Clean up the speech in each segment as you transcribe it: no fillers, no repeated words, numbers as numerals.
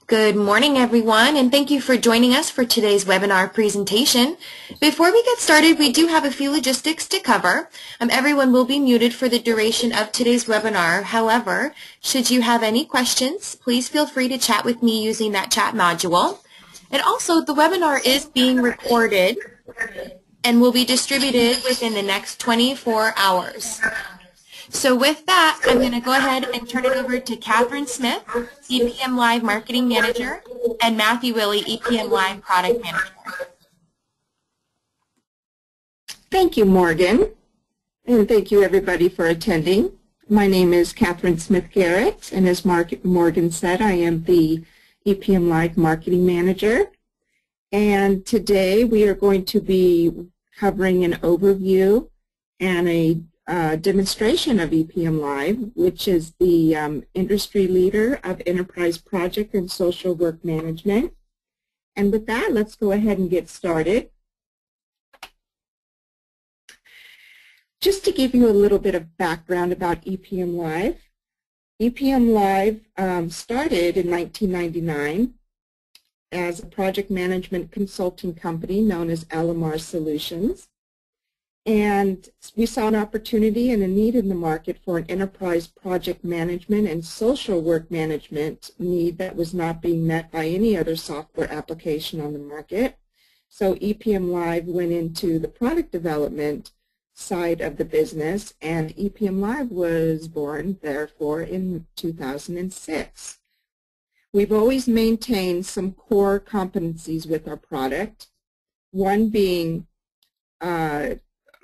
Good morning, everyone, and thank you for joining us for today's webinar presentation. Before we get started, we do have a few logistics to cover. Everyone will be muted for the duration of today's webinar. However, should you have any questions, please feel free to chat with me using that chat module. And also, the webinar is being recorded and will be distributed within the next 24 hours. So with that, I'm going to go ahead and turn it over to Catherine Smith, EPM Live Marketing Manager, and Matthew Willie, EPM Live Product Manager. Thank you, Morgan, and thank you everybody for attending. My name is Catherine Smith Garrett, and as Morgan said, I am the EPM Live Marketing Manager. And today we are going to be covering an overview and a demonstration of EPM Live, which is the industry leader of enterprise project and social work management. And with that, let's go ahead and get started. Just to give you a little bit of background about EPM Live. EPM Live started in 1999 as a project management consulting company known as LMR Solutions. And we saw an opportunity and a need in the market for an enterprise project management and social work management need that was not being met by any other software application on the market. So EPM Live went into the product development side of the business, and EPM Live was born, therefore, in 2006. We've always maintained some core competencies with our product, one being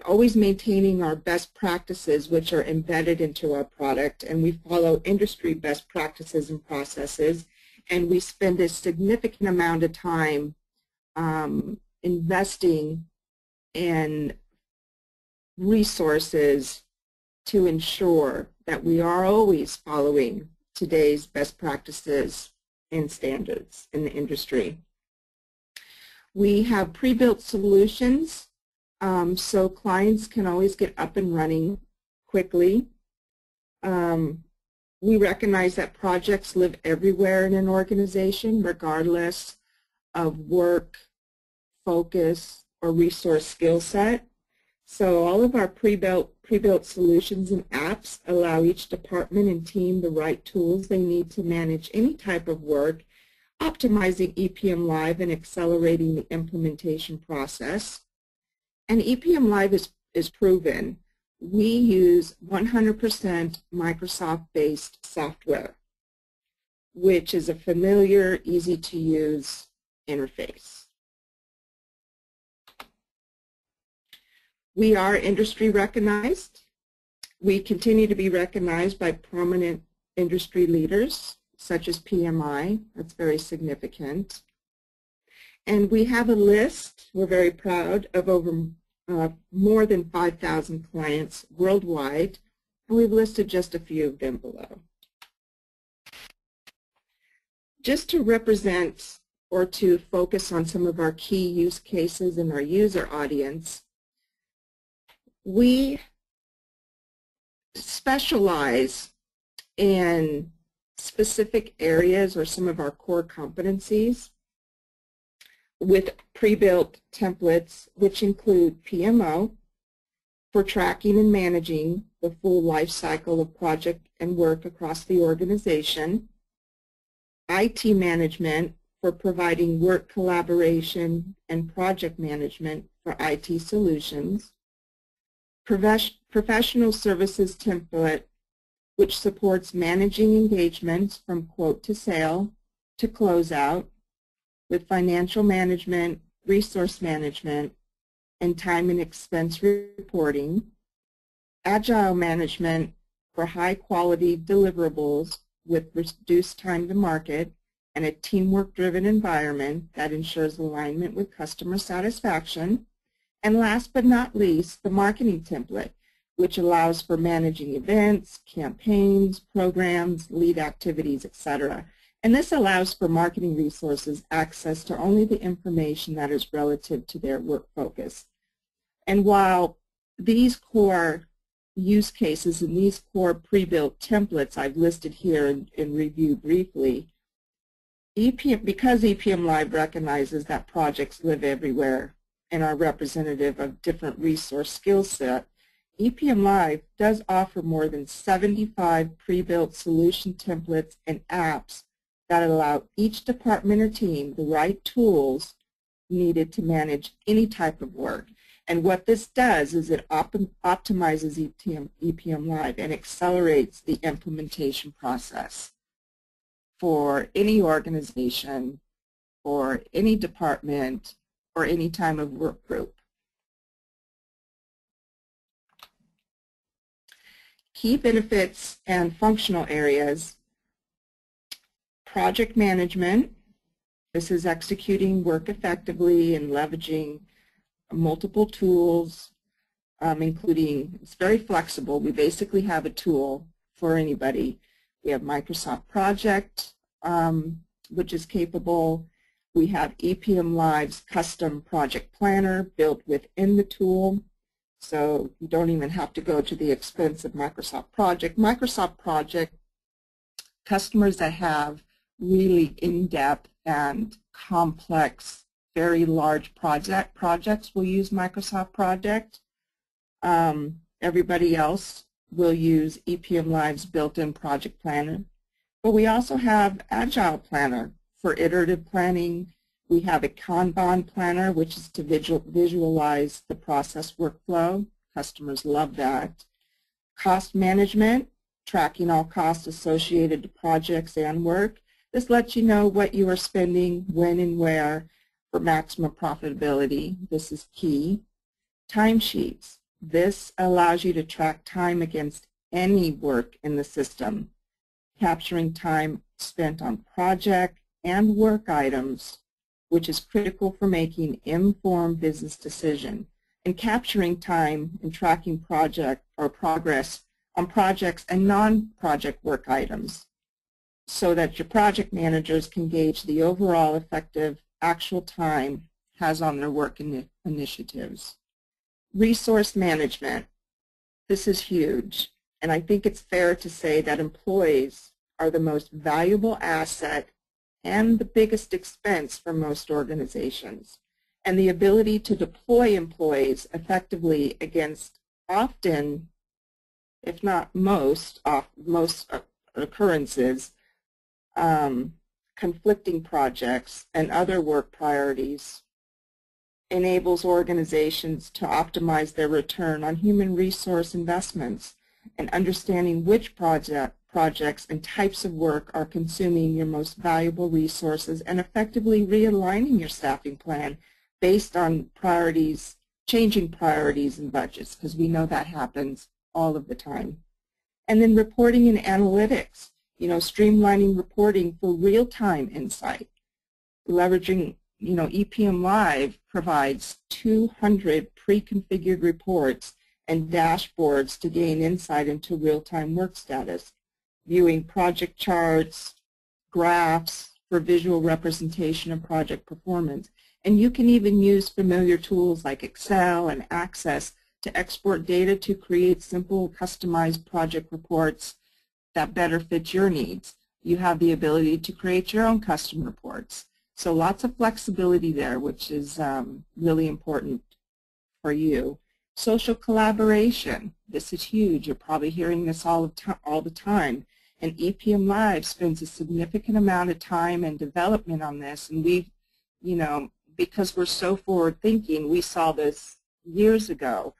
always maintaining our best practices, which are embedded into our product, and we follow industry best practices and processes, and we spend a significant amount of time investing in resources to ensure that we are always following today's best practices and standards in the industry. We have pre-built solutions so clients can always get up and running quickly. We recognize that projects live everywhere in an organization, regardless of work, focus, or resource skill set. So all of our pre-built solutions and apps allow each department and team the right tools they need to manage any type of work, optimizing EPM Live and accelerating the implementation process. And EPM Live is proven. We use 100% Microsoft-based software, which is a familiar, easy-to-use interface. We are industry recognized. We continue to be recognized by prominent industry leaders, such as PMI. That's very significant. And we have a list, we're very proud, of over more than 5,000 clients worldwide, and we've listed just a few of them below. Just to represent or to focus on some of our key use cases in our user audience, we specialize in specific areas or some of our core competencies with pre-built templates, which include PMO for tracking and managing the full life cycle of project and work across the organization, IT management for providing work collaboration and project management for IT solutions, professional services template, which supports managing engagements from quote to sale to closeout, with financial management, resource management, and time and expense reporting, agile management for high-quality deliverables with reduced time to market, and a teamwork-driven environment that ensures alignment with customer satisfaction, and last but not least, the marketing template, which allows for managing events, campaigns, programs, lead activities, etc. And this allows for marketing resources access to only the information that is relative to their work focus. And while these core use cases and these core pre-built templates I've listed here and review briefly because EPM Live recognizes that projects live everywhere and are representative of different resource skill set, EPM Live does offer more than 75 pre-built solution templates and apps that allow each department or team the right tools needed to manage any type of work. And what this does is it optimizes EPM Live and accelerates the implementation process for any organization, for any department, or any time of work group. Key benefits and functional areas: project management. This is executing work effectively and leveraging multiple tools, including, it's very flexible. We basically have a tool for anybody. We have Microsoft Project, which is capable. We have EPM Live's custom project planner built within the tool, so you don't even have to go to the expense of Microsoft Project. Microsoft Project, customers that have really in-depth and complex, very large projects will use Microsoft Project. Everybody else will use EPM Live's built-in project planner. But we also have Agile Planner for iterative planning. We have a Kanban Planner, which is to visualize the process workflow. Customers love that. Cost management, tracking all costs associated to projects and work. This lets you know what you are spending, when and where for maximum profitability. This is key. Timesheets. This allows you to track time against any work in the system, capturing time spent on project and work items, which is critical for making informed business decision, and capturing time and tracking project or progress on projects and non-project work items so that your project managers can gauge the overall effective actual time has on their work initiatives. Resource management. This is huge, and I think it's fair to say that employees are the most valuable asset and the biggest expense for most organizations. And the ability to deploy employees effectively against often, if not most occurrences, conflicting projects and other work priorities enables organizations to optimize their return on human resource investments and understanding which projects and types of work are consuming your most valuable resources and effectively realigning your staffing plan based on priorities, changing priorities and budgets, because we know that happens all of the time. And then reporting and analytics, streamlining reporting for real-time insight. Leveraging, EPM Live provides 200 pre-configured reports and dashboards to gain insight into real-time work status, viewing project charts, graphs for visual representation of project performance. And you can even use familiar tools like Excel and Access to export data to create simple, customized project reports that better fit your needs. You have the ability to create your own custom reports. So lots of flexibility there, which is really important for you. Social collaboration. This is huge. You're probably hearing this all the time. And EPM Live spends a significant amount of time and development on this. And we've, because we're so forward-thinking, we saw this years ago.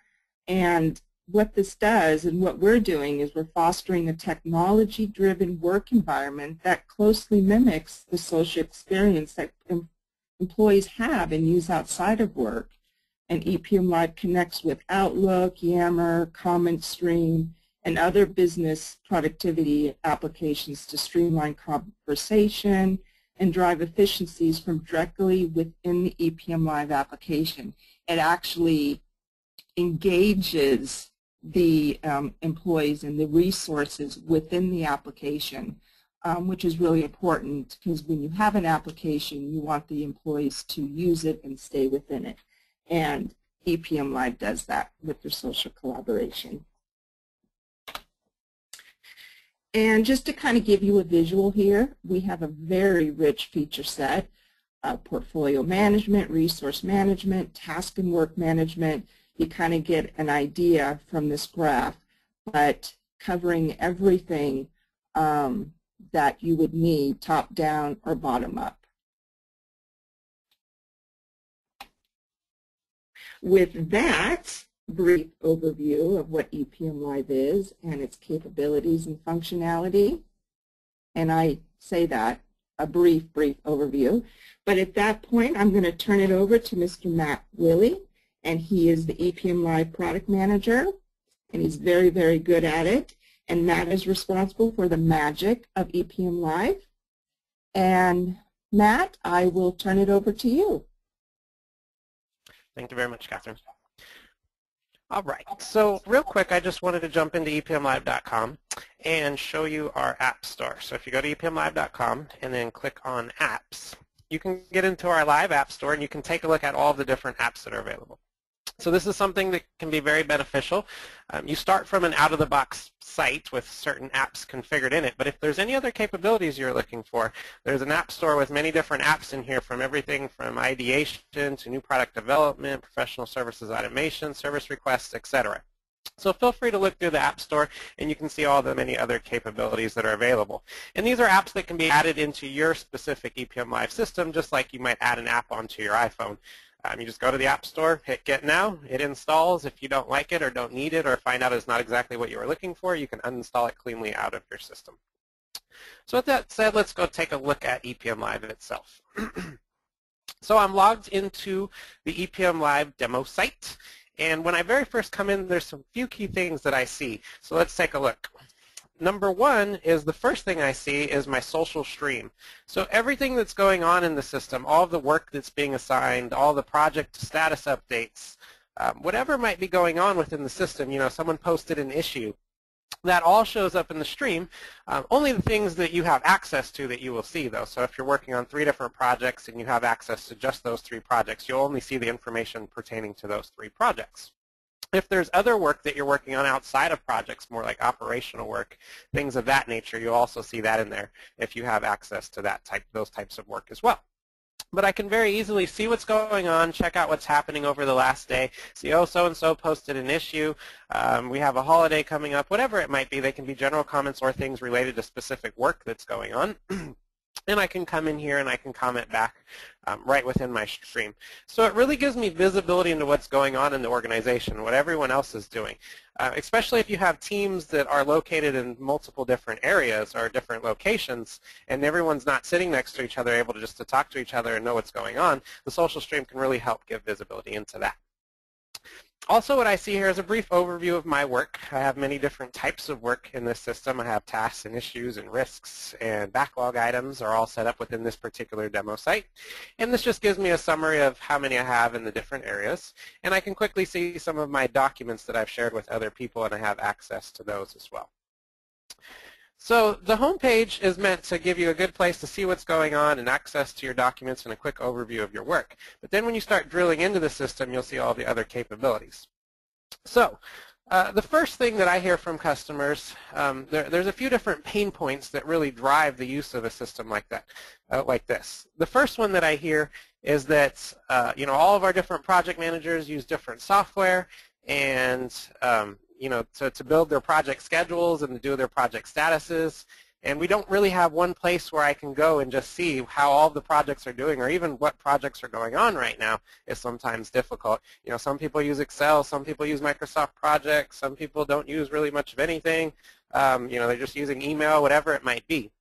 And what this does and what we're doing is we're fostering a technology-driven work environment that closely mimics the social experience that employees have and use outside of work. And EPM Live connects with Outlook, Yammer, CommentStream, and other business productivity applications to streamline conversation and drive efficiencies from directly within the EPM Live application. It actually engages the employees and the resources within the application, which is really important because when you have an application, you want the employees to use it and stay within it. And EPM Live does that with their social collaboration. And just to kind of give you a visual here, we have a very rich feature set: portfolio management, resource management, task and work management. You kind of get an idea from this graph, but covering everything that you would need top down or bottom up. With that brief overview of what EPM Live is and its capabilities and functionality, and I say that, a brief overview, but at that point I'm going to turn it over to Mr. Mack Willie, and he is the EPM Live product manager, and he's very, very good at it. And Matt is responsible for the magic of EPM Live. And Matt, I will turn it over to you. Thank you very much, Catherine. All right, so real quick, I just wanted to jump into epmlive.com and show you our app store. So if you go to epmlive.com and then click on apps, you can get into our live app store and you can take a look at all the different apps that are available. So this is something that can be very beneficial. You start from an out-of-the-box site with certain apps configured in it, but if there's any other capabilities you're looking for, there's an app store with many different apps in here, from everything from ideation to new product development, professional services automation, service requests, etc. So feel free to look through the App Store and you can see all the many other capabilities that are available. And these are apps that can be added into your specific EPM Live system, just like you might add an app onto your iPhone. You just go to the App Store, hit Get Now, it installs. If you don't like it or don't need it or find out it's not exactly what you were looking for, you can uninstall it cleanly out of your system. So with that said, let's go take a look at EPM Live itself. So I'm logged into the EPM Live demo site, and when I very first come in, there's some few key things that I see. So let's take a look. Number one is the first thing I see is my social stream. So everything that's going on in the system, all of the work that's being assigned, all the project status updates, whatever might be going on within the system, you know, someone posted an issue, that all shows up in the stream. Only the things that you have access to that you will see, though. So if you're working on 3 different projects and you have access to just those 3 projects, you'll only see the information pertaining to those 3 projects. If there's other work that you're working on outside of projects, more like operational work, things of that nature, you'll also see that in there if you have access to those types of work as well. But I can very easily see what's going on, check out what's happening over the last day, see, oh, so-and-so posted an issue, we have a holiday coming up, whatever it might be. They can be general comments or things related to specific work that's going on. And I can come in here and I can comment back right within my stream. So it really gives me visibility into what's going on in the organization, what everyone else is doing, especially if you have teams that are located in multiple different areas or different locations and everyone's not sitting next to each other able to just to talk to each other and know what's going on. The social stream can really help give visibility into that. Also, what I see here is a brief overview of my work. I have many different types of work in this system. I have tasks and issues and risks and backlog items are all set up within this particular demo site. And this just gives me a summary of how many I have in the different areas. And I can quickly see some of my documents that I've shared with other people, and I have access to those as well. So the home page is meant to give you a good place to see what's going on and access to your documents and a quick overview of your work. But then when you start drilling into the system, you'll see all the other capabilities. So the first thing that I hear from customers, there's a few different pain points that really drive the use of a system like that, like this. The first one that I hear is that you know, all of our different project managers use different software, and you know, to build their project schedules and to do their project statuses. And we don't really have one place where I can go and just see how all the projects are doing, or even what projects are going on right now is sometimes difficult. You know, some people use Excel, some people use Microsoft Projects, some people don't use really much of anything. You know, they're just using email, whatever it might be.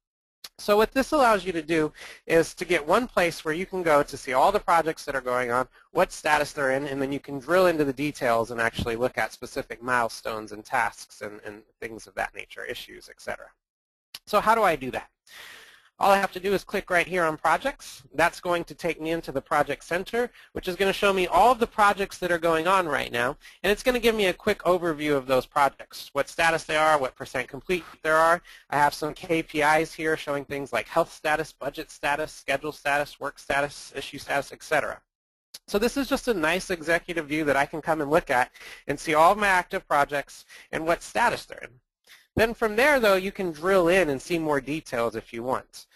So what this allows you to do is to get one place where you can go to see all the projects that are going on, what status they're in, and then you can drill into the details and actually look at specific milestones and tasks and things of that nature, issues, etc. So how do I do that? All I have to do is click right here on Projects. That's going to take me into the Project Center, which is going to show me all of the projects that are going on right now, and it's going to give me a quick overview of those projects, what status they are, what % complete there are. I have some KPIs here showing things like health status, budget status, schedule status, work status, issue status, etc. So this is just a nice executive view that I can come and look at and see all of my active projects and what status they're in. Then from there, though, you can drill in and see more details if you want.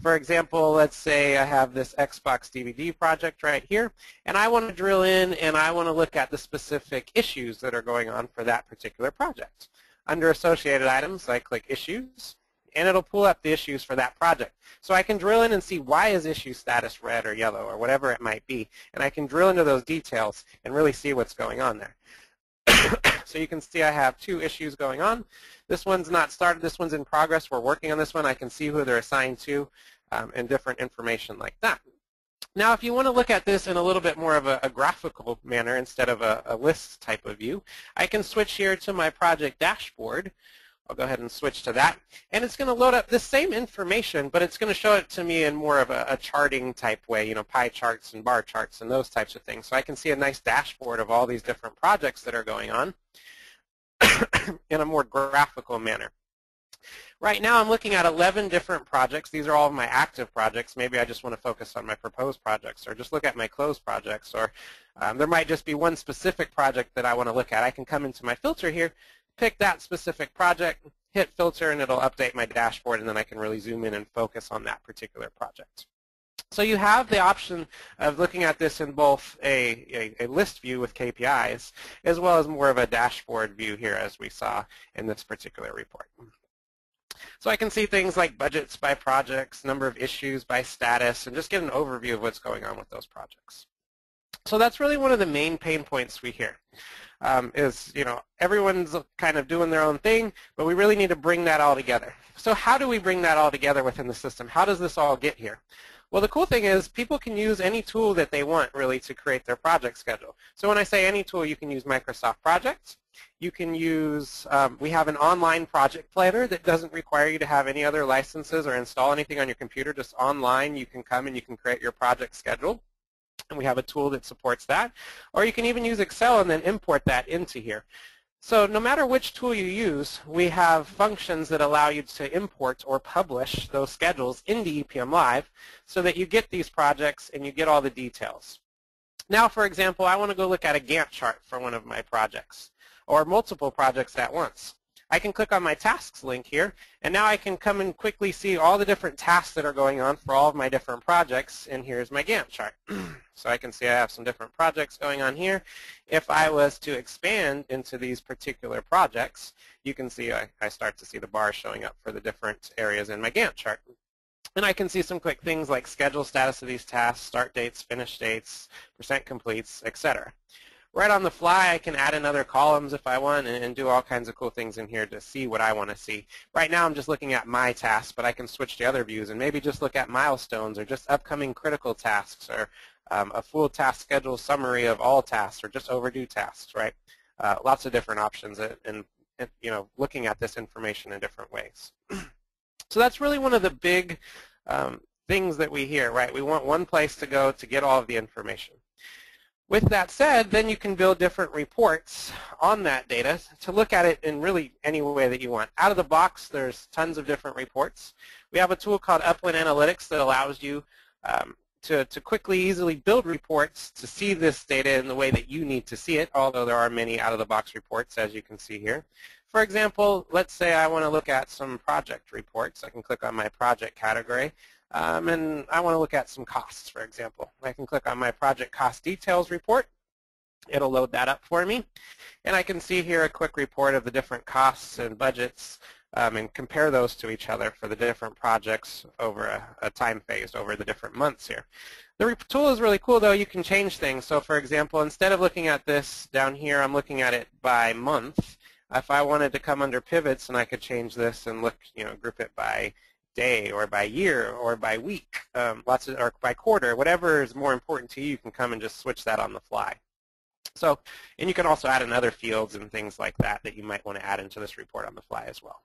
For example, let's say I have this Xbox DVD project right here, and I want to drill in and I want to look at the specific issues that are going on for that particular project. Under associated items, I click Issues, and it'll pull up the issues for that project. So I can drill in and see why is issue status red or yellow or whatever it might be, and I can drill into those details and really see what's going on there. So you can see I have 2 issues going on. This one's not started, this one's in progress. We're working on this one. I can see who they're assigned to and different information like that. Now, if you want to look at this in a little bit more of a graphical manner instead of a list type of view, I can switch here to my project dashboard. I'll go ahead and switch to that. And it's going to load up the same information, but it's going to show it to me in more of a charting type way, you know, pie charts and bar charts and those types of things. So I can see a nice dashboard of all these different projects that are going on in a more graphical manner. Right now I'm looking at 11 different projects. These are all of my active projects. Maybe I just want to focus on my proposed projects or just look at my closed projects, or there might just be one specific project that I want to look at. I can come into my filter here, pick that specific project, hit filter, and it'll update my dashboard, and then I can really zoom in and focus on that particular project. So you have the option of looking at this in both a list view with KPIs as well as more of a dashboard view here, as we saw in this particular report. So I can see things like budgets by projects, number of issues by status, and just get an overview of what's going on with those projects. So that's really one of the main pain points we hear. Is, you know, everyone's kind of doing their own thing, but we really need to bring that all together. So how do we bring that all together within the system? How does this all get here? Well, the cool thing is people can use any tool that they want, really, to create their project schedule. So when I say any tool, you can use Microsoft Projects. You can use, we have an online project planner that doesn't require you to have any other licenses or install anything on your computer. Just online, you can come and you can create your project schedule. And we have a tool that supports that. Or you can even use Excel and then import that into here. So no matter which tool you use, we have functions that allow you to import or publish those schedules into EPM Live so that you get these projects and you get all the details. Now, for example, I want to go look at a Gantt chart for one of my projects or multiple projects at once. I can click on my tasks link here, and now I can come and quickly see all the different tasks that are going on for all of my different projects, and here's my Gantt chart. So I can see I have some different projects going on here. If I was to expand into these particular projects, you can see I start to see the bars showing up for the different areas in my Gantt chart. And I can see some quick things like schedule status of these tasks, start dates, finish dates, percent completes, etc. Right on the fly, I can add in other columns if I want and do all kinds of cool things in here to see what I want to see. Right now I'm just looking at my tasks, but I can switch to other views and maybe just look at milestones or just upcoming critical tasks or a full task schedule summary of all tasks or just overdue tasks, right? Lots of different options and you know, looking at this information in different ways. So that's really one of the big things that we hear, right? We want one place to go to get all of the information. With that said, then you can build different reports on that data to look at it in really any way that you want. Out of the box, there's tons of different reports. We have a tool called Upland Analytics that allows you to quickly, easily build reports to see this data in the way that you need to see it, although there are many out-of-the-box reports, as you can see here. For example, let's say I want to look at some project reports. I can click on my project category. And I want to look at some costs, for example. I can click on my project cost details report. It'll load that up for me. And I can see here a quick report of the different costs and budgets and compare those to each other for the different projects over a time phase, over the different months here. The tool is really cool, though. You can change things. So, for example, instead of looking at this down here, I'm looking at it by month. If I wanted to come under pivots and I could change this and look, you know, group it by day or by year or by week, or by quarter, whatever is more important to you, you can come and just switch that on the fly. So, and you can also add in other fields and things like that that you might want to add into this report on the fly as well.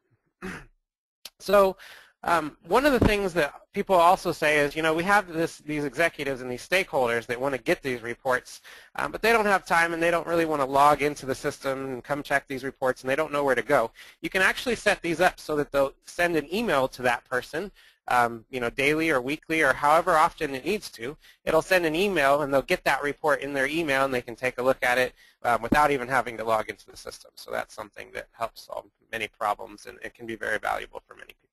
So One of the things that people also say is, you know, we have these executives and these stakeholders that want to get these reports, but they don't have time and they don't really want to log into the system and come check these reports and they don't know where to go. You can actually set these up so that they'll send an email to that person, you know, daily or weekly or however often it needs to. It'll send an email and they'll get that report in their email and they can take a look at it without even having to log into the system. So that's something that helps solve many problems and it can be very valuable for many people.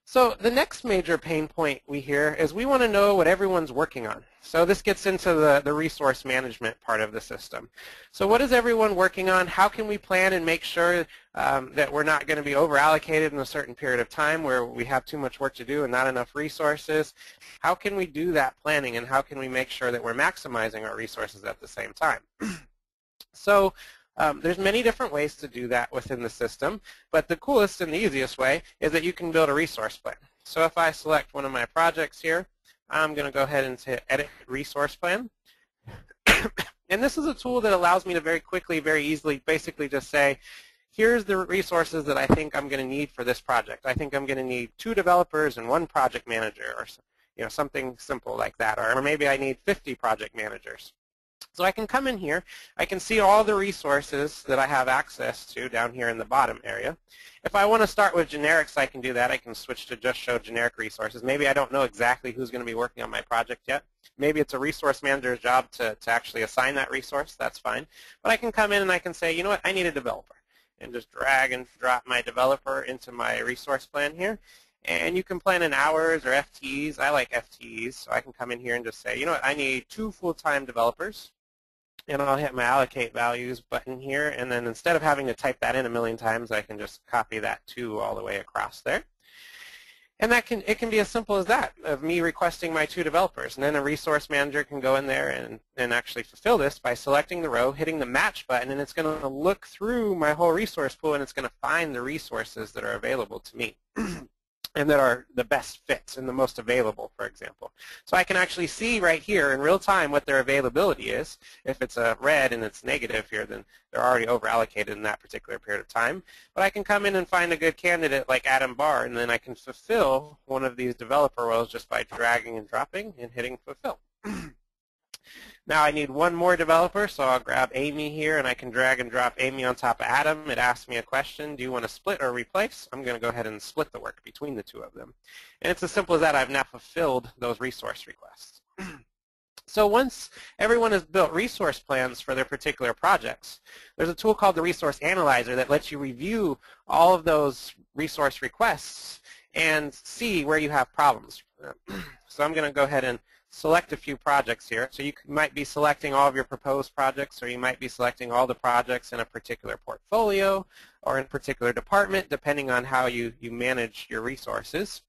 So the next major pain point we hear is we want to know what everyone's working on. So this gets into the resource management part of the system. So what is everyone working on? How can we plan and make sure that we're not going to be over-allocated in a certain period of time where we have too much work to do and not enough resources? How can we do that planning and how can we make sure that we're maximizing our resources at the same time? So there's many different ways to do that within the system, but the coolest and the easiest way is that you can build a resource plan. So if I select one of my projects here, I'm going to go ahead and hit Edit Resource Plan. And this is a tool that allows me to very quickly, very easily, basically just say, here's the resources that I think I'm going to need for this project. I think I'm going to need 2 developers and 1 project manager, or you know, something simple like that, or maybe I need 50 project managers. So I can come in here, I can see all the resources that I have access to down here in the bottom area. If I want to start with generics, I can do that. I can switch to just show generic resources. Maybe I don't know exactly who's going to be working on my project yet. Maybe it's a resource manager's job to actually assign that resource. That's fine. But I can come in and I can say, you know what, I need a developer. And just drag and drop my developer into my resource plan here. And you can plan in hours or FTEs. I like FTEs, so I can come in here and just say, you know what, I need 2 full-time developers. And I'll hit my allocate values button here, and then instead of having to type that in a million times, I can just copy that 2 all the way across there. And it can be as simple as that, of me requesting my 2 developers. And then a resource manager can go in there and actually fulfill this by selecting the row, hitting the match button, and it's going to look through my whole resource pool, and it's going to find the resources that are available to me. And that are the best fits and the most available, for example. So I can actually see right here in real time what their availability is. If it's a red and it's negative here, then they're already over-allocated in that particular period of time. But I can come in and find a good candidate like Adam Barr, and then I can fulfill one of these developer roles just by dragging and dropping and hitting fulfill. Now I need 1 more developer, so I'll grab Amy here and I can drag and drop Amy on top of Adam. It asks me a question, do you want to split or replace? I'm going to go ahead and split the work between the 2 of them. And it's as simple as that. I've now fulfilled those resource requests. So once everyone has built resource plans for their particular projects, there's a tool called the Resource Analyzer that lets you review all of those resource requests and see where you have problems. So I'm going to go ahead and select a few projects here. So you might be selecting all of your proposed projects, or you might be selecting all the projects in a particular portfolio or in a particular department, depending on how you manage your resources.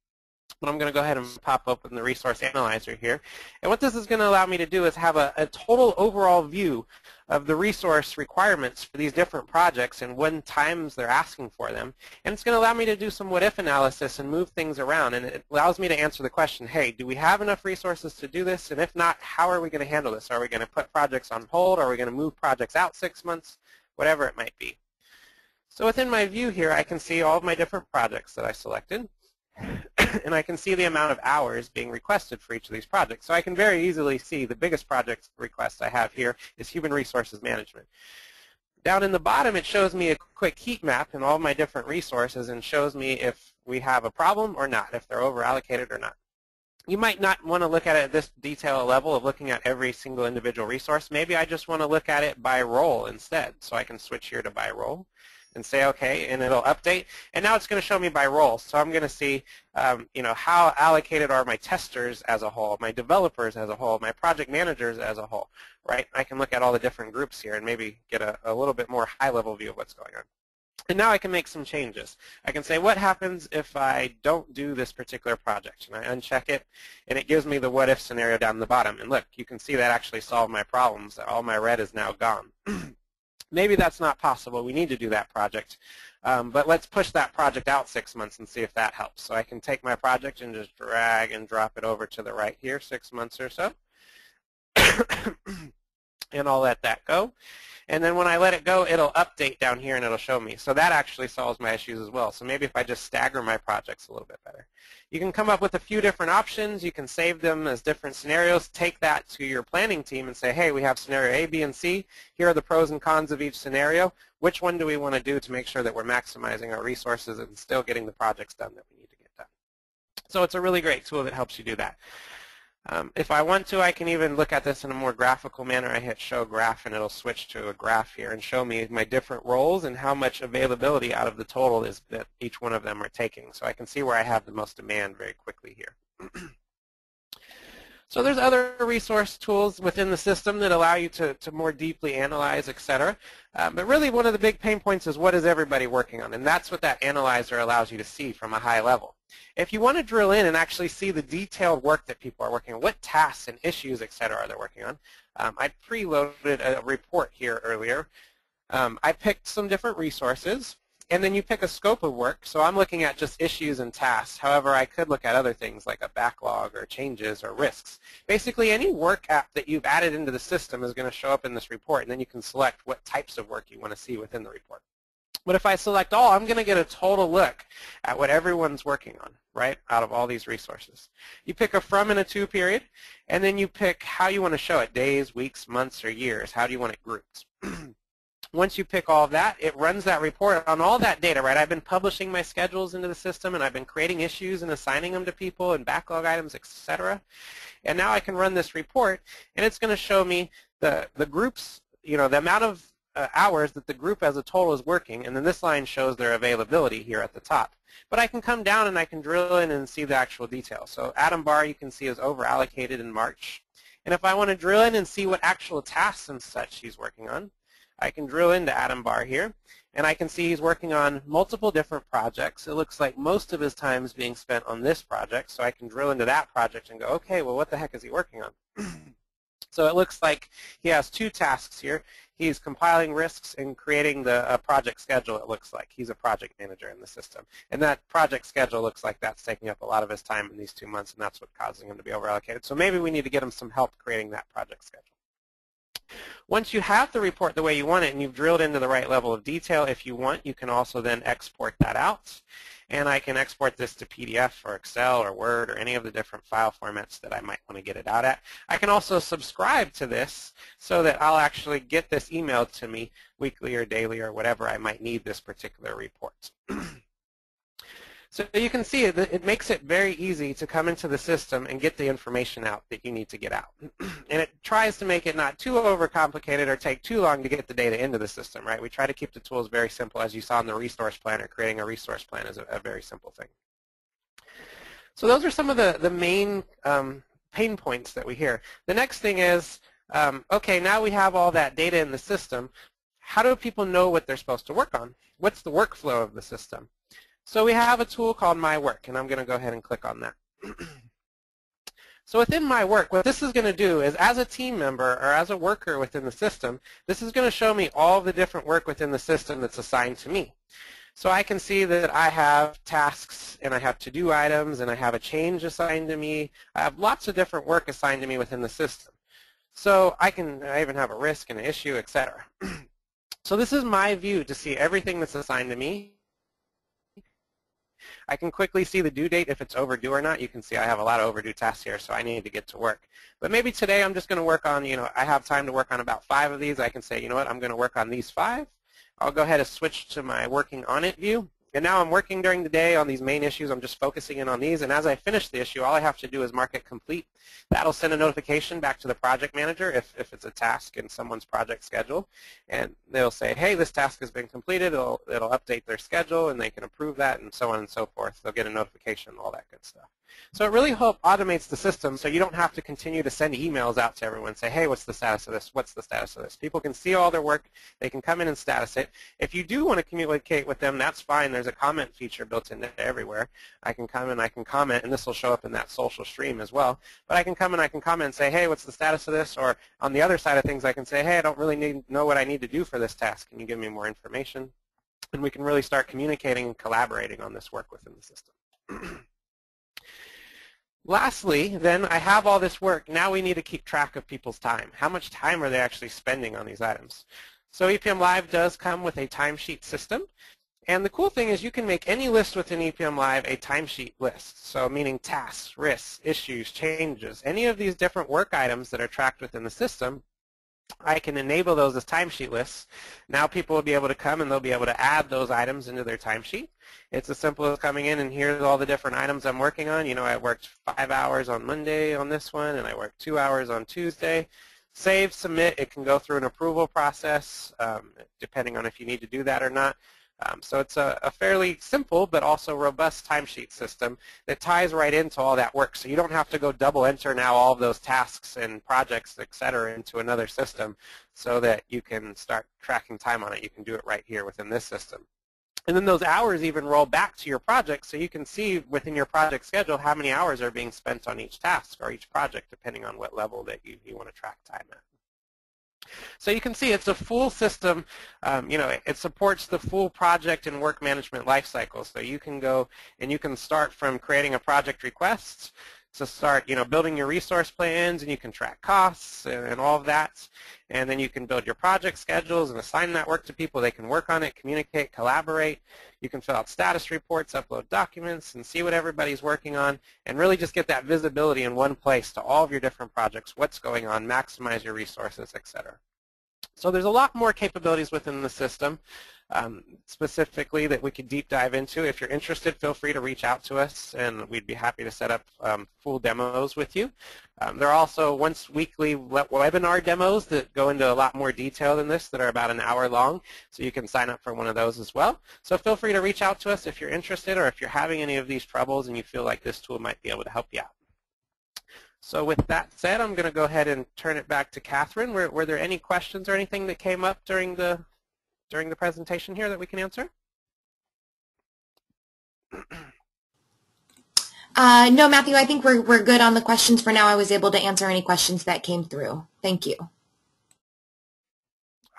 But I'm going to go ahead and pop open the Resource Analyzer here. And what this is going to allow me to do is have a total overall view of the resource requirements for these different projects and when times they're asking for them. And it's going to allow me to do some what-if analysis and move things around. And it allows me to answer the question, hey, do we have enough resources to do this? And if not, how are we going to handle this? Are we going to put projects on hold? Are we going to move projects out 6 months? Whatever it might be. So within my view here, I can see all of my different projects that I selected. And I can see the amount of hours being requested for each of these projects. So I can very easily see the biggest project request I have here is human resources management. Down in the bottom, it shows me a quick heat map in all my different resources and shows me if we have a problem or not, if they're over-allocated or not. You might not want to look at it at this detail level of looking at every single individual resource. Maybe I just want to look at it by role instead. So I can switch here to by role and say okay, and it'll update. And now it's going to show me by role. So I'm going to see, you know, how allocated are my testers as a whole, my developers as a whole, my project managers as a whole, right? I can look at all the different groups here and maybe get a little bit more high-level view of what's going on. And now I can make some changes. I can say, what happens if I don't do this particular project? And I uncheck it, and it gives me the what-if scenario down the bottom. And look, you can see that actually solved my problems. All my red is now gone. Maybe that's not possible. We need to do that project. But let's push that project out 6 months and see if that helps. So I can take my project and just drag and drop it over to the right here, 6 months or so. And I'll let that go. And then when I let it go, it'll update down here and it'll show me. So that actually solves my issues as well. So maybe if I just stagger my projects a little bit better. You can come up with a few different options. You can save them as different scenarios. Take that to your planning team and say, hey, we have scenario A, B, and C. Here are the pros and cons of each scenario. Which one do we want to do to make sure that we're maximizing our resources and still getting the projects done that we need to get done? So it's a really great tool that helps you do that. If I want to, I can even look at this in a more graphical manner. I hit show graph and it'll switch to a graph here and show me my different roles and how much availability out of the total is that each one of them are taking. So I can see where I have the most demand very quickly here. So there's other resource tools within the system that allow you to more deeply analyze, etc. But really one of the big pain points is what is everybody working on? And that's what that analyzer allows you to see from a high level. If you want to drill in and actually see the detailed work that people are working on, what tasks and issues, etc. are they working on, I preloaded a report here earlier. I picked some different resources. And then you pick a scope of work. So I'm looking at just issues and tasks. However, I could look at other things like a backlog or changes or risks. Basically, any work app that you've added into the system is going to show up in this report, and then you can select what types of work you want to see within the report. But if I select all, I'm going to get a total look at what everyone's working on, right, out of all these resources. You pick a from and a to period, and then you pick how you want to show it, days, weeks, months, or years. How do you want it grouped? Once you pick all of that, it runs that report on all that data, right? I've been publishing my schedules into the system, and I've been creating issues and assigning them to people and backlog items, etc. And now I can run this report, and it's going to show me the groups, you know, the amount of hours that the group as a total is working, and then this line shows their availability here at the top. But I can come down and I can drill in and see the actual details. So Adam Barr, you can see, is over-allocated in March. And if I want to drill in and see what actual tasks and such he's working on, I can drill into Adam Barr here, and I can see he's working on multiple different projects. It looks like most of his time is being spent on this project, so I can drill into that project and go, okay, well, what the heck is he working on? So it looks like he has two tasks here. He's compiling risks and creating the project schedule, it looks like. He's a project manager in the system. And that project schedule looks like that's taking up a lot of his time in these 2 months, and that's what's causing him to be over-allocated. So maybe we need to get him some help creating that project schedule. Once you have the report the way you want it and you've drilled into the right level of detail, if you want, you can also then export that out. And I can export this to PDF or Excel or Word or any of the different file formats that I might want to get it out at. I can also subscribe to this so that I'll actually get this emailed to me weekly or daily or whatever I might need this particular report. So you can see it makes it very easy to come into the system and get the information out that you need to get out. And it tries to make it not too overcomplicated or take too long to get the data into the system, right? We try to keep the tools very simple. As you saw in the resource planner, creating a resource plan is a very simple thing. So those are some of the main pain points that we hear. The next thing is, okay, now we have all that data in the system. How do people know what they're supposed to work on? What's the workflow of the system? So we have a tool called My Work, and I'm going to go ahead and click on that. So within My Work, what this is going to do is, as a team member or as a worker within the system, this is going to show me all the different work within the system that's assigned to me. So I can see that I have tasks, and I have to-do items, and I have a change assigned to me. I have lots of different work assigned to me within the system. So I even have a risk and an issue, etc. So this is my view to see everything that's assigned to me. I can quickly see the due date if it's overdue or not. You can see I have a lot of overdue tasks here, so I need to get to work. But maybe today I'm just going to work on, I have time to work on about 5 of these. I can say, you know what, I'm going to work on these 5. I'll go ahead and switch to my working on it view. And now I'm working during the day on these main issues. I'm just focusing in on these. And as I finish the issue, all I have to do is mark it complete. That'll send a notification back to the project manager if it's a task in someone's project schedule. And they'll say, hey, this task has been completed. It'll update their schedule, and they can approve that, and so on and so forth. They'll get a notification and all that good stuff. So it really automates the system so you don't have to continue to send emails out to everyone and say, hey, what's the status of this? What's the status of this? People can see all their work. They can come in and status it. If you do want to communicate with them, that's fine. There's a comment feature built into everywhere. I can come and I can comment, and this will show up in that social stream as well. But I can come and I can comment and say, hey, what's the status of this? Or on the other side of things, I can say, hey, I don't really know what I need to do for this task. Can you give me more information? And we can really start communicating and collaborating on this work within the system. Lastly, then I have all this work. Now we need to keep track of people's time. How much time are they actually spending on these items? So EPM Live does come with a timesheet system. And the cool thing is you can make any list within EPM Live a timesheet list. So meaning tasks, risks, issues, changes, any of these different work items that are tracked within the system, I can enable those as timesheet lists. Now people will be able to come and they'll be able to add those items into their timesheet. It's as simple as coming in and here's all the different items I'm working on. You know, I worked 5 hours on Monday on this one and I worked 2 hours on Tuesday. Save, submit, it can go through an approval process depending on if you need to do that or not. So it's a fairly simple but also robust timesheet system that ties right into all that work. So you don't have to go double enter now all of those tasks and projects, et cetera, into another system so that you can start tracking time on it. You can do it right here within this system. And then those hours even roll back to your project so you can see within your project schedule how many hours are being spent on each task or each project depending on what level that you want to track time at. So you can see it's a full system. You know, it supports the full project and work management lifecycle. So you can go and you can start from creating a project request to start, you know, building your resource plans, and you can track costs and all of that. And then you can build your project schedules and assign that work to people. They can work on it, communicate, collaborate. You can fill out status reports, upload documents, and see what everybody's working on, and really just get that visibility in one place to all of your different projects, what's going on, maximize your resources, etc. So there's a lot more capabilities within the system specifically that we could deep dive into. If you're interested, feel free to reach out to us and we'd be happy to set up full demos with you. There are also once weekly webinar demos that go into a lot more detail than this that are about an hour long, so you can sign up for one of those as well. So feel free to reach out to us if you're interested or if you're having any of these troubles and you feel like this tool might be able to help you out. So with that said, I'm going to go ahead and turn it back to Catherine. Were there any questions or anything that came up during the presentation here that we can answer? No, Matthew, I think we're good on the questions for now. I was able to answer any questions that came through. Thank you.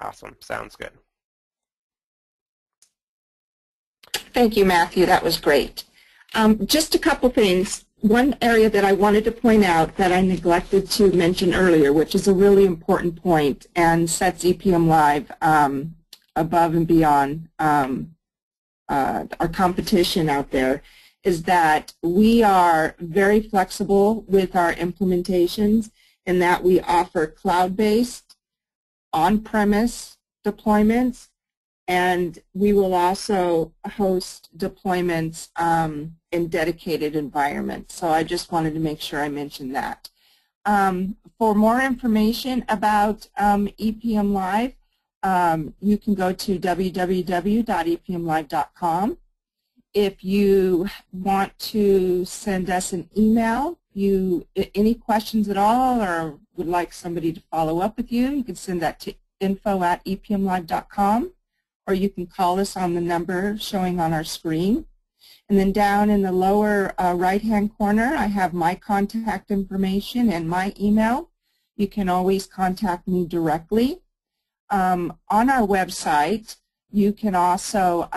Awesome. Sounds good. Thank you, Matthew. That was great. Just a couple things. One area that I wanted to point out that I neglected to mention earlier, which is a really important point and sets EPM Live above and beyond our competition out there, is that we are very flexible with our implementations in that we offer cloud-based, on-premise deployments, and we will also host deployments in dedicated environments. So I just wanted to make sure I mentioned that. For more information about EPM Live, you can go to www.epmlive.com. If you want to send us an email, any questions at all or would like somebody to follow up with you, you can send that to info@epmlive.com, or you can call us on the number showing on our screen. And then down in the lower right-hand corner, I have my contact information and my email. You can always contact me directly. On our website, you can also,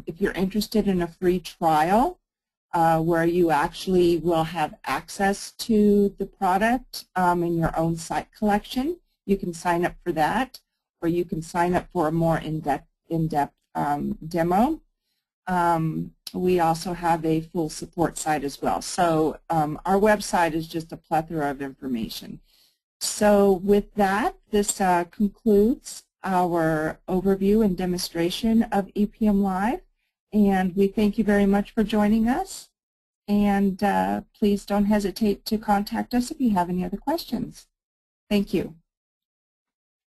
if you're interested in a free trial where you actually will have access to the product in your own site collection, you can sign up for that, or you can sign up for a more in-depth demo. We also have a full support site as well. So our website is just a plethora of information. So with that, this concludes our overview and demonstration of EPM Live. And we thank you very much for joining us. And please don't hesitate to contact us if you have any other questions. Thank you.